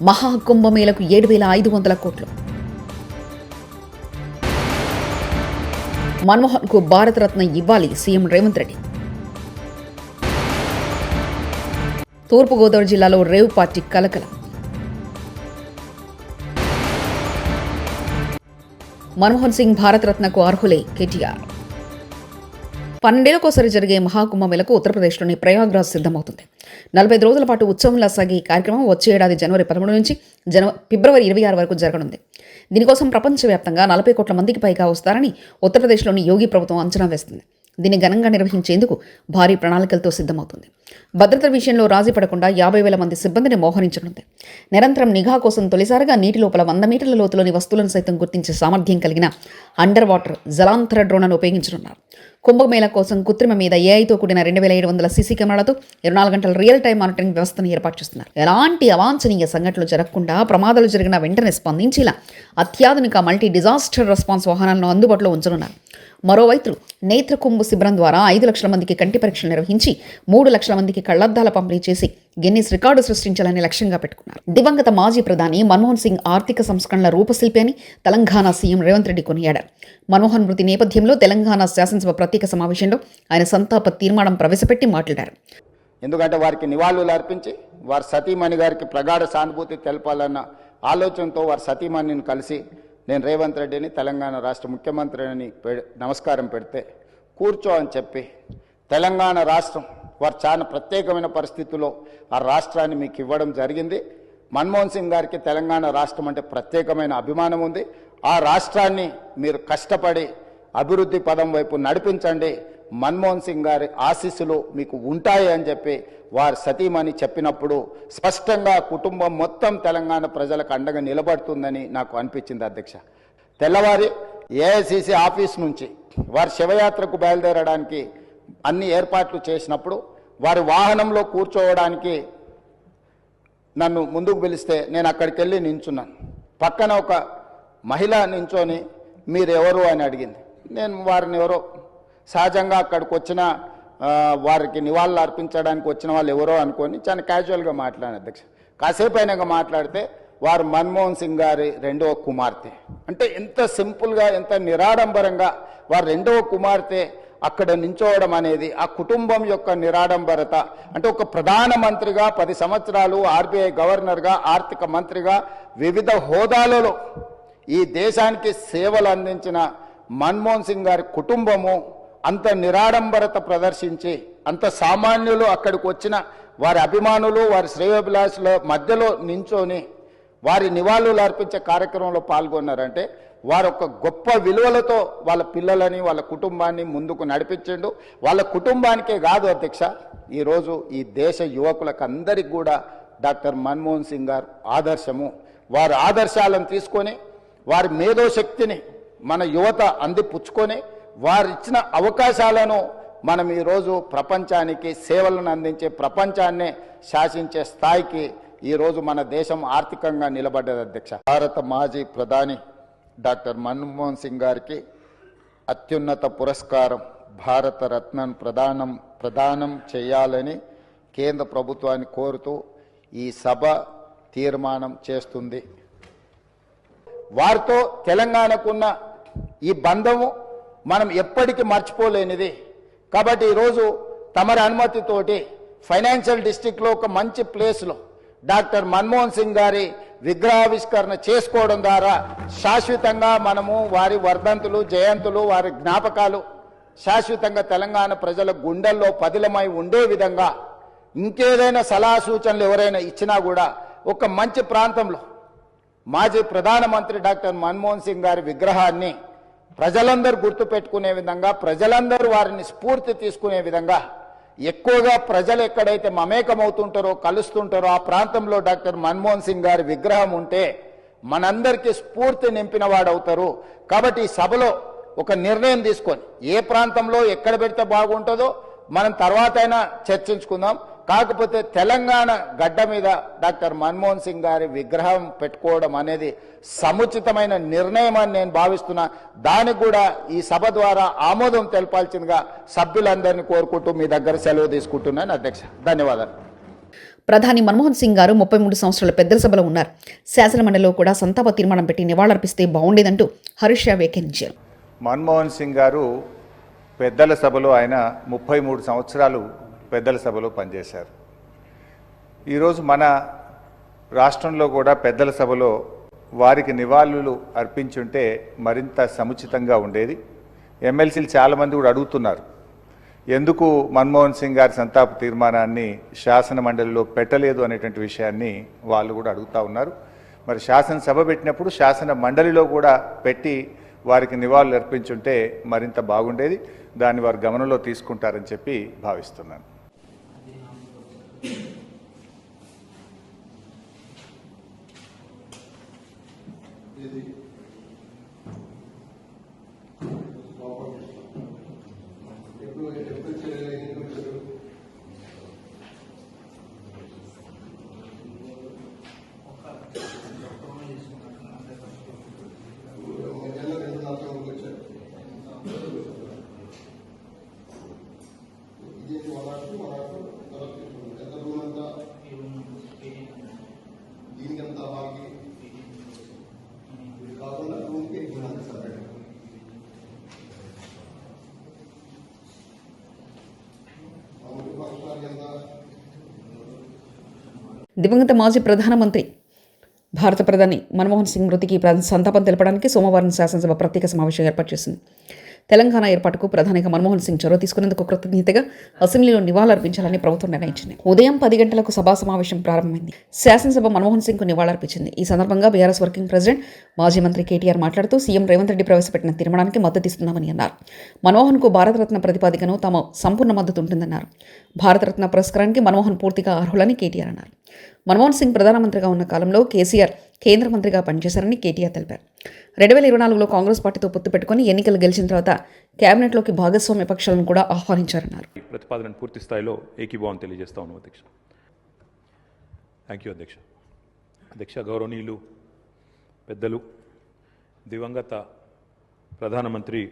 మహాకుంభమేళకు 7,500 కోట్లు. మన్మోహన్కు భారతరత్న ఇవ్వాలి సీఎం రేవంత్ రెడ్డి. తూర్పుగోదావరి జిల్లాలో రేవ్ పార్టీ కలకలం. మన్మోహన్ సింగ్ భారతరత్నకు అర్హులే కేటీఆర్. 12 ఏళ్లకోసారి జరిగే మహాకుంభమేళకు ఉత్తరప్రదేశ్లోని ప్రయాగ్రాజ్ సిద్ధమవుతుంది. 45 రోజుల పాటు ఉత్సవంలా సాగే ఈ కార్యక్రమం వచ్చే ఏడాది జనవరి 13 నుంచి ఫిబ్రవరి 26 వరకు జరగనుంది. దీనికోసం ప్రపంచవ్యాప్తంగా 40 కోట్ల మందికి పైగా వస్తారని ఉత్తరప్రదేశ్లోని యోగి ప్రభుత్వం అంచనా వేస్తుంది. దీన్ని ఘనంగా నిర్వహించేందుకు భారీ ప్రణాళికలతో సిద్ధమవుతుంది. భద్రత విషయంలో రాజీ పడకుండా 50,000 మంది సిబ్బందిని మోహరించనుంది. నిరంతరం నిఘా కోసం తొలిసారిగా నీటి లోపల 100 మీటర్ల లోతులోని వస్తువులను సైతం గుర్తించే సామర్థ్యం కలిగిన అండర్ వాటర్ జలాంతర డ్రోన్లను ఉపయోగించనున్నారు. కుంభమేళా కోసం కృత్రిమ మీద ఏఐతో కూడిన 2,700 సీసీ కెమెరాలతో 24 గంటల రియల్ టైం మానిటరింగ్ వ్యవస్థను ఏర్పాటు చేస్తున్నారు. ఎలాంటి అవాంఛనీయ సంఘటనలు జరగకుండా ప్రమాదాలు జరిగిన వెంటనే స్పందించేలా అత్యాధునిక మల్టీ డిజాస్టర్ రెస్పాన్స్ వాహనాలను అందుబాటులో ఉంచనున్నారు. మరోవైపు నేత్రకుంభ శిబిరం ద్వారా 5 లక్షల మందికి కంటి పరీక్షలు నిర్వహించి 3 లక్షల మందికి కళ్లద్దాల పంపిణీ చేసి గిన్నిస్ రికార్డు సృష్టించాలని లక్ష్యంగా పెట్టుకున్నారు. దివంగత మాజీ ప్రధాని మన్మోహన్ సింగ్ ఆర్థిక సంస్కరణల రూపశిల్పి అని తెలంగాణ సీఎం రేవంత్ రెడ్డి కొనియాడారు. మన్మోహన్ మృతి నేపథ్యంలో తెలంగాణ శాసనసభ ప్రత్యేక సమావేశంలో ఆయన సంతాప తీర్మానం ప్రవేశపెట్టి మాట్లాడారు. ఎందుకంటే వారికి నివాళులు అర్పించి వారి సతీమణి గారికి ప్రగాఢ సానుభూతి తెలపాలన్న ఆలోచనతో వారి సతీమణిని కలిసి నేను రేవంత్ రెడ్డిని తెలంగాణ రాష్ట్ర ముఖ్యమంత్రిని నమస్కారం పెడితే కూర్చో అని చెప్పి తెలంగాణ రాష్ట్రం వారు చాలా ప్రత్యేకమైన పరిస్థితుల్లో ఆ రాష్ట్రాన్ని మీకు ఇవ్వడం జరిగింది. మన్మోహన్ సింగ్ గారికి తెలంగాణ రాష్ట్రం అంటే ప్రత్యేకమైన అభిమానం ఉంది. ఆ రాష్ట్రాన్ని మీరు కష్టపడి అభివృద్ధి పదం వైపు నడిపించండి, మన్మోహన్ సింగ్ గారి ఆశీస్సులు మీకు ఉంటాయి అని చెప్పి వారి సతీమణి చెప్పినప్పుడు స్పష్టంగా కుటుంబం మొత్తం తెలంగాణ ప్రజలకు అండగా నిలబడుతుందని నాకు అనిపించింది. అధ్యక్ష, తెల్లవారి ఏఐసిసి ఆఫీస్ నుంచి వారి శివయాత్రకు బయలుదేరడానికి అన్ని ఏర్పాట్లు చేసినప్పుడు వారి వాహనంలో కూర్చోవడానికి నన్ను ముందుకు పిలిస్తే నేను అక్కడికి వెళ్ళి నించున్నాను. పక్కన ఒక మహిళ నించొని మీరెవరు అని అడిగింది. నేను వారిని ఎవరో సహజంగా అక్కడికి వచ్చిన వారికి నివాళులు అర్పించడానికి వచ్చిన వాళ్ళు ఎవరో అనుకొని చాలా క్యాజువల్గా మాట్లాడాను. అధ్యక్ష, కాసేపు అయినాక మాట్లాడితే వారు మన్మోహన్ సింగ్ గారి 2వ కుమార్తె అంటే ఎంత సింపుల్గా ఎంత నిరాడంబరంగా వారి 2వ కుమార్తె అక్కడ నించోవడం అనేది ఆ కుటుంబం యొక్క నిరాడంబరత. అంటే ఒక ప్రధానమంత్రిగా 10 సంవత్సరాలు ఆర్బీఐ గవర్నర్గా ఆర్థిక మంత్రిగా వివిధ హోదాలలో ఈ దేశానికి సేవలు అందించిన మన్మోహన్ సింగ్ గారి కుటుంబము అంత నిరాడంబరత ప్రదర్శించి అంత సామాన్యులు అక్కడికి వచ్చిన వారి అభిమానులు వారి శ్రేయోభిలాషుల మధ్యలో నించొని వారి నివాళులు అర్పించే కార్యక్రమంలో పాల్గొన్నారంటే వారు ఒక గొప్ప విలువలతో వాళ్ళ పిల్లలని వాళ్ళ కుటుంబాన్ని ముందుకు నడిపించిండు. వాళ్ళ కుటుంబానికే కాదు అధ్యక్ష, ఈరోజు ఈ దేశ యువకులకు అందరికీ కూడా డాక్టర్ మన్మోహన్ సింగ్ గారు ఆదర్శము. వారి ఆదర్శాలను తీసుకొని వారి మేధోశక్తిని మన యువత అందిపుచ్చుకొని వారు ఇచ్చిన అవకాశాలను మనం ఈరోజు ప్రపంచానికి సేవలను అందించే ప్రపంచాన్నే శాసించే స్థాయికి ఈరోజు మన దేశం ఆర్థికంగా నిలబడ్డది. అధ్యక్ష, భారత మాజీ ప్రధాని డాక్టర్ మన్మోహన్ సింగ్ గారికి అత్యున్నత పురస్కారం భారతరత్నను ప్రదానం చేయాలని కేంద్ర ప్రభుత్వాన్ని కోరుతూ ఈ సభ తీర్మానం చేస్తుంది. వారితో తెలంగాణకున్న ఈ బంధము మనం ఎప్పటికీ మర్చిపోలేనిది. కాబట్టి ఈరోజు తమరి అనుమతితోటి ఫైనాన్షియల్ డిస్ట్రిక్ట్లో ఒక మంచి ప్లేస్లో డాక్టర్ మన్మోహన్ సింగ్ గారి విగ్రహావిష్కరణ చేసుకోవడం ద్వారా శాశ్వతంగా మనము వారి వర్ధంతులు జయంతులు వారి జ్ఞాపకాలు శాశ్వతంగా తెలంగాణ ప్రజల గుండెల్లో పదిలమై ఉండే విధంగా ఇంకేదైనా సలహా సూచనలు ఎవరైనా ఇచ్చినా కూడా ఒక మంచి ప్రాంతంలో మాజీ ప్రధానమంత్రి డాక్టర్ మన్మోహన్ సింగ్ గారి విగ్రహాన్ని ప్రజలందరూ గుర్తుపెట్టుకునే విధంగా ప్రజలందరూ వారిని స్ఫూర్తి తీసుకునే విధంగా ఎక్కువగా ప్రజలు ఎక్కడైతే మమేకమవుతుంటారో కలుస్తుంటారో ఆ ప్రాంతంలో డాక్టర్ మన్మోహన్ సింగ్ గారి విగ్రహం ఉంటే మనందరికీ స్ఫూర్తి నింపిన వాడవుతారు. కాబట్టి ఈ సభలో ఒక నిర్ణయం తీసుకొని ఏ ప్రాంతంలో ఎక్కడ పెడితే బాగుంటుందో మనం తర్వాత అయినా చర్చించుకుందాం. కాకపోతే తెలంగాణ గడ్డ మీద డాక్టర్ మన్మోహన్ సింగ్ గారి విగ్రహం పెట్టుకోవడం అనేది సముచితమైన నిర్ణయం అని నేను భావిస్తున్నా. దానికి కూడా ఈ సభ ద్వారా ఆమోదం తెలపాల్సిందిగా సభ్యులందరినీ కోరుకుంటూ మీ దగ్గర సెలవు తీసుకుంటున్నాను. అధ్యక్ష, ధన్యవాదాలు. ప్రధాని మన్మోహన్ సింగ్ గారు 33 సంవత్సరాల పెద్దల సభలో ఉన్నారు. శాసనమండలిలో కూడా సంతాప తీర్మానం పెట్టి నివాళులర్పిస్తే బాగుండేదంటూ హరీష్ రావు వ్యాఖ్యానించారు. మన్మోహన్ సింగ్ గారు పెద్దల సభలో ఆయన 33 సంవత్సరాలు పెద్దల సభలో పనిచేశారు. ఈరోజు మన రాష్ట్రంలో కూడా పెద్దల సభలో వారికి నివాళులు అర్పించుంటే మరింత సముచితంగా ఉండేది. ఎమ్మెల్సీలు చాలామంది కూడా అడుగుతున్నారు, ఎందుకు మన్మోహన్ సింగ్ గారి సంతాప తీర్మానాన్ని శాసన మండలిలో పెట్టలేదు అనేటువంటి విషయాన్ని వాళ్ళు కూడా అడుగుతూ ఉన్నారు. మరి శాసనసభ పెట్టినప్పుడు శాసన మండలిలో కూడా పెట్టి వారికి నివాళులు అర్పించుంటే మరింత బాగుండేది. దాన్ని వారు గమనంలో తీసుకుంటారని చెప్పి భావిస్తున్నాను. దివంగత మాజీ ప్రధానమంత్రి భారత ప్రధాని మన్మోహన్ సింగ్ మృతికి సంతాపం తెలపడానికి సోమవారం శాసనసభ ప్రత్యేక సమావేశం ఏర్పాటు చేసింది. తెలంగాణ ఏర్పాటుకు ప్రధానిగా మన్మోహన్ సింగ్ చొరవ తీసుకునేందుకు కృతజ్ఞతగా అసెంబ్లీలో నివాళులర్పించాలని ప్రభుత్వం నిర్ణయించింది. ఉదయం 10 గంటలకు సభా సమావేశం ప్రారంభమైంది. శాసనసభ మన్మోహన్ సింగ్ కు నివాళులర్పించింది. ఈ సందర్భంగా బీఆర్ఎస్ వర్కింగ్ ప్రెసిడెంట్ మాజీ మంత్రి కేటీఆర్ మాట్లాడుతూ సీఎం రేవంత్ రెడ్డి ప్రవేశపెట్టిన తీర్మానానికి మద్దతిస్తున్నామని అన్నారు. మన్మోహన్ కు భారతరత్న ప్రతిపాదికను తమ సంపూర్ణ మద్దతు ఉంటుందన్నారు. భారతరత్న పురస్కారానికి మన్మోహన్ పూర్తిగా అర్హులని కేటీఆర్ అన్నారు. మన్మోహన్ సింగ్ ప్రధానమంత్రిగా ఉన్న కాలంలో కేసీఆర్ కేంద్ర మంత్రిగా పనిచేశారని కేటీఆర్ తెలిపారు. 2024లో కాంగ్రెస్ పార్టీతో పొత్తు పెట్టుకుని ఎన్నికలు గెలిచిన తర్వాత కేబినెట్లోకి భాగస్వామ్య పక్షాలను కూడా ఆహ్వానించారన్నారు. ప్రతిపాదనను పూర్తి స్థాయిలో ఏకీభావం తెలియజేస్తా ఉన్నాం అధ్యక్ష. థ్యాంక్ యూ అధ్యక్ష. అధ్యక్ష, గౌరవనీయులు పెద్దలు, దివంగత ప్రధానమంత్రి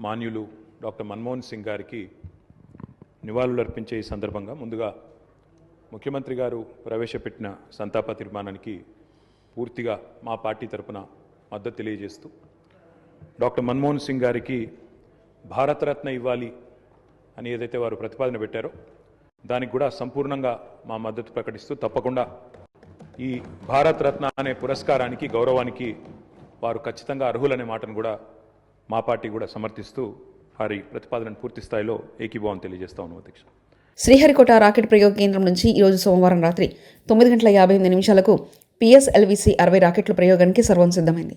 మాన్యులు డాక్టర్ మన్మోహన్ సింగ్ గారికి నివాళులర్పించే ఈ సందర్భంగా ముందుగా ముఖ్యమంత్రి గారు ప్రవేశపెట్టిన సంతాప తీర్మానానికి పూర్తిగా మా పార్టీ తరపున మద్దతు తెలియజేస్తూ డాక్టర్ మన్మోహన్ సింగ్ గారికి భారతరత్న ఇవ్వాలి అని ఏదైతే వారు ప్రతిపాదన పెట్టారో దానికి కూడా సంపూర్ణంగా మా మద్దతు ప్రకటిస్తూ తప్పకుండా ఈ భారతరత్న అనే పురస్కారానికి గౌరవానికి వారు ఖచ్చితంగా అర్హులనే మాటను కూడా మా పార్టీ కూడా సమర్థిస్తూ వారి ప్రతిపాదనను పూర్తి స్థాయిలో ఏకీభావం తెలియజేస్తా ఉన్నాం అధ్యక్ష. శ్రీహరికోట రాకెట్ ప్రయోగ కేంద్రం నుంచి ఈరోజు సోమవారం రాత్రి 9:58 PSLV 60 రాకెట్ల ప్రయోగానికి సర్వం సిద్ధమైంది.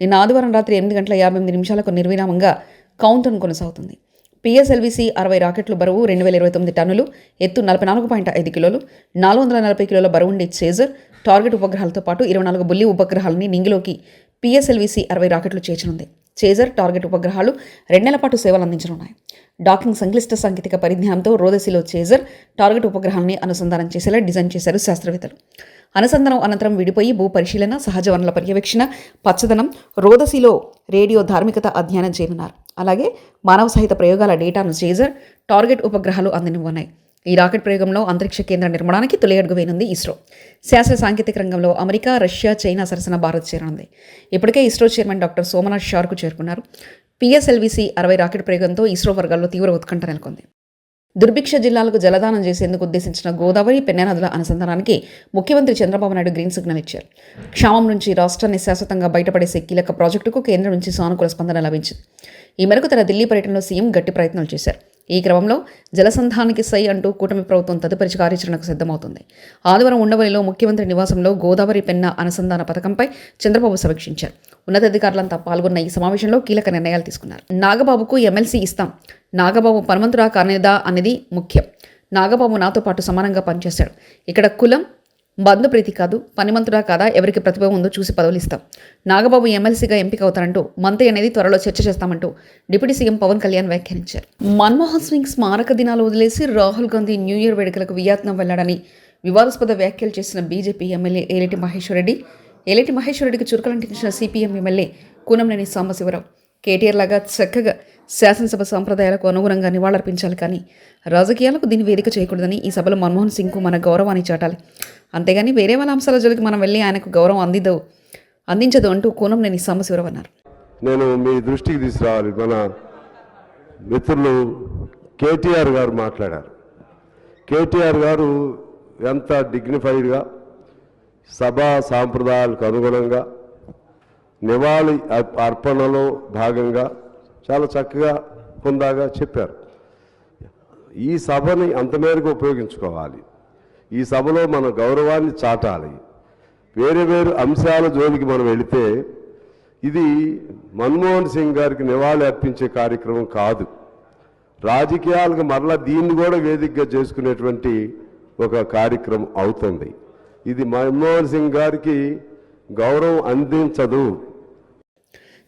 నిన్న ఆదివారం రాత్రి 8:58 నిర్విరామంగా కౌంటౌన్ కొనసాగుతుంది. PSLV 60 రాకెట్లు బరువు 2029 టన్నులు, ఎత్తు 44.5 కిలోలు, 440 కిలోల బరువుండే చేజర్, టార్గెట్ ఉపగ్రహాలతో పాటు 24 బుల్లి ఉపగ్రహాలని నింగిలోకి PSLV 60 రాకెట్లు చేర్చనుంది. చేజర్, టార్గెట్ ఉపగ్రహాలు 2 నెలల పాటు సేవలు అందించనున్నాయి. డాకింగ్ సంక్లిష్ట సాంకేతిక పరిజ్ఞానంతో రోదసిలో చేజర్, టార్గెట్ ఉపగ్రహాన్ని అనుసంధానం చేసేలా డిజైన్ చేశారు శాస్త్రవేత్తలు. అనుసంధానం అనంతరం విడిపోయి భూ పరిశీలన, సహజ వనరుల పర్యవేక్షణ, పచ్చదనం, రోదసిలో రేడియో ధార్మికత అధ్యయనం చేయనున్నారు. అలాగే మానవ సహిత ప్రయోగాల డేటాను చేజర్, టార్గెట్ ఉపగ్రహాలు అందినవన్నాయి. ఈ రాకెట్ ప్రయోగంలో అంతరిక్ష కేంద్ర నిర్మాణానికి తొలి అడుగు వేయనుంది ఇస్రో. శాస్త్ర సాంకేతిక రంగంలో అమెరికా, రష్యా, చైనా సరసన భారత్ చేరనుంది. ఇప్పటికే ఇస్రో చైర్మన్ డాక్టర్ సోమనాథ్ షార్కు చేరుకున్నారు. PSLV 60 రాకెట్ ప్రయోగంతో ఇస్రో వర్గాల్లో తీవ్ర ఉత్కంఠ నెలకొంది. దుర్భిక్ష జిల్లాలకు జలదానం చేసేందుకు ఉద్దేశించిన గోదావరి, పెన్నా నదుల అనుసంధానానికి ముఖ్యమంత్రి చంద్రబాబు నాయుడు గ్రీన్ సిగ్నల్ ఇచ్చారు. క్షామం నుంచి రాష్ట్రాన్ని శాశ్వతంగా బయటపడేసే కీలక ప్రాజెక్టుకు కేంద్రం నుంచి సానుకూల స్పందన లభించింది. ఈ మేరకు తన ఢిల్లీ పర్యటనలో సీఎం గట్టి ప్రయత్నాలు చేశారు. ఈ క్రమంలో జలసంధానానికి సై అంటూ కూటమి ప్రభుత్వం తదుపరి కార్యాచరణకు సిద్ధమవుతుంది. ఆదివారం ఉండవల్లిలో ముఖ్యమంత్రి నివాసంలో గోదావరి, పెన్నా అనుసంధాన పథకంపై చంద్రబాబు సమీక్షించారు. ఉన్నతాధికారులంతా పాల్గొన్న ఈ సమావేశంలో కీలక నిర్ణయాలు తీసుకున్నారు. నాగబాబుకు ఎమ్మెల్సీ ఇస్తాం, నాగబాబు పరమంతురా కానేదా అనేది ముఖ్యం. నాగబాబు నాతో పాటు సమానంగా పనిచేశాడు. ఇక్కడ కులం, బంధుప్రీతి కాదు, పనిమంతుడా కాదా, ఎవరికి ప్రతిభ ఉందో చూసి పదవులు ఇస్తాం. నాగబాబు ఎమ్మెల్సీగా ఎంపిక అవుతారంటూ, మంత్రి అనేది త్వరలో చర్చ చేస్తామంటూ డిప్యూటీ సీఎం పవన్ కళ్యాణ్ వ్యాఖ్యానించారు. మన్మోహన్ సింగ్ స్మారక దినాలు వదిలేసి రాహుల్ గాంధీ న్యూ ఇయర్ వేడుకలకు వియత్నాం వెళ్లాడని వివాదాస్పద వ్యాఖ్యలు చేసిన బీజేపీ ఎమ్మెల్యే ఏలేటి మహేశ్వరరెడ్డికి చురుకలంటించిన CPM MLA Kunamneni Sambasivarao KTR లాగా చక్కగా శాసనసభ సాంప్రదాయాలకు అనుగుణంగా నివాళులర్పించాలి కానీ రాజకీయాలకు దీన్ని వేదిక చేయకూడదని ఈ సభలో మన్మోహన్ సింగ్కు మన గౌరవాన్ని చాటాలి. అంతేగాని వేరే వాళ్ళ అంశాల జోలికి మనం వెళ్ళి ఆయనకు గౌరవం అందించదు అంటూ కూనంనేని సాంబశివరావు అన్నారు. నేను మీ దృష్టికి తీసుకురావాలి. మన మిత్రులు కేటీఆర్ గారు మాట్లాడారు. కేటీఆర్ గారు ఎంత డిగ్నిఫైడ్గా సభా సాంప్రదాయాలకు అనుగుణంగా నివాళి అర్పణలో భాగంగా చాలా చక్కగా హుందాగా చెప్పారు. ఈ సభని అంత మేరకు ఉపయోగించుకోవాలి. ఈ సభలో మన గౌరవాన్ని చాటాలి. వేరే వేరే అంశాల జోలికి మనం వెళితే ఇది మన్మోహన్ సింగ్ గారికి నివాళి అర్పించే కార్యక్రమం కాదు. రాజకీయాలకు మరలా దీన్ని కూడా వేదికగా చేసుకునేటువంటి ఒక కార్యక్రమం అవుతుంది. ఇది మన్మోహన్ సింగ్ గారికి గౌరవం అందించదు.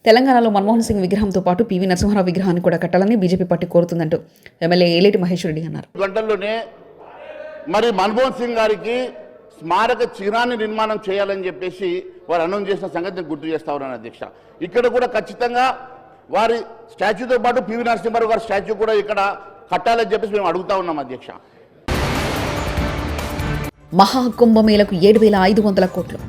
తెలంగాణలో మన్మోహన్ సింగ్ విగ్రహంతో పాటు పివి నరసింహారావు విగ్రహాన్ని కూడా కట్టాలని బీజేపీ పార్టీ కోరుతుందంటూ ఎమ్మెల్యే ఏలేటి మహేశ్వర్ రెడ్డి అన్నారు. గంటల్లోనే మరి మన్మోహన్ సింగ్ గారికి స్మారక చిహ్నాన్ని నిర్మాణం చేయాలని చెప్పేసి వారు అనౌన్స్ చేసిన సంగతిని గుర్తు చేస్తా ఉన్నాను అధ్యక్ష. ఇక్కడ కూడా ఖచ్చితంగా వారి స్టాచ్యూతో పాటు పివి నరసింహారావు గారి స్టాచ్యూ కూడా ఇక్కడ కట్టాలని చెప్పేసి మేము అడుగుతా ఉన్నాం అధ్యక్ష. మహాకుంభమేళకు 7,500 కోట్లు.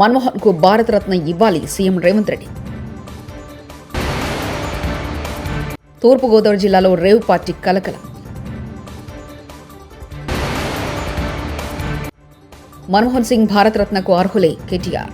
మన్మోహన్కు భారతరత్న ఇవ్వాలి సీఎం రేవంత్ రెడ్డి. తూర్పుగోదావరి జిల్లాలో రేవ్ పార్టీ కలకలం. మన్మోహన్ సింగ్ భారతరత్నకు అర్హులే కేటీఆర్.